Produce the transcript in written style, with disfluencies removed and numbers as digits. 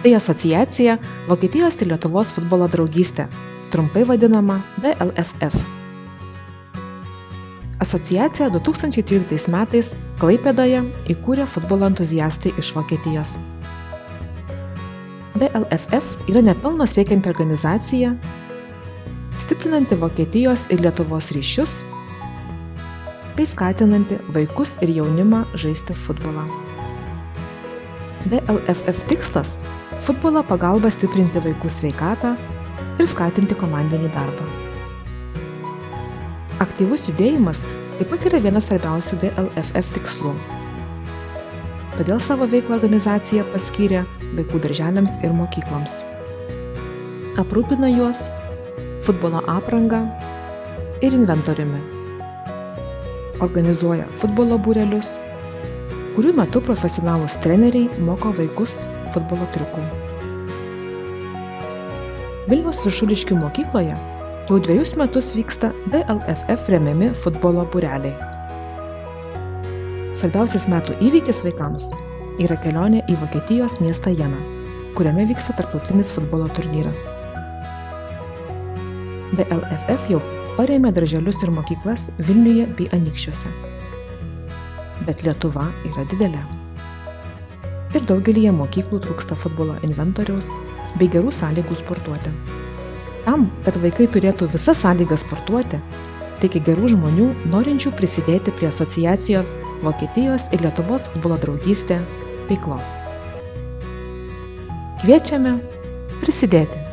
Tai asociacija Vokietijos ir Lietuvos futbolo draugystė, trumpai vadinama DLFF. Asociaciją 2013 metais Klaipėdoje įkūrė futbolo entuziastai iš Vokietijos. DLFF yra nepelno siekianti organizacija, stiprinanti Vokietijos ir Lietuvos ryšius bei skatinanti vaikus ir jaunimą žaisti futbolą. DLFF tikslas – futbolo pagalba stiprinti vaikų sveikatą ir skatinti komandinį darbą. Aktyvus judėjimas taip pat yra vienas svarbiausių DLFF tikslų. Todėl savo veiklą organizacija paskyrė vaikų darželiams ir mokykloms. Aprūpina juos futbolo apranga ir inventoriumi. Organizuoja futbolo būrelius, kurių metu profesionalūs treneriai moko vaikus futbolo triukų. Vilniaus Viršuliškių mokykloje jau 2 metus vyksta DLFF remiami futbolo būreliai. Svarbiausias metų įvykis vaikams yra kelionė į Vokietijos miestą Jeną, kuriame vyksta tarptautinis futbolo turnyras. DLFF jau parėmė darželius ir mokyklas Vilniuje bei Anykščiuose. Bet Lietuva yra didelė. Ir daugelyje mokyklų trūksta futbolo inventoriaus bei gerų sąlygų sportuoti. Tam, kad vaikai turėtų visas sąlygas sportuoti, reikia gerų žmonių, norinčių prisidėti prie asociacijos Vokietijos ir Lietuvos futbolo draugystė veiklos. Kviečiame prisidėti.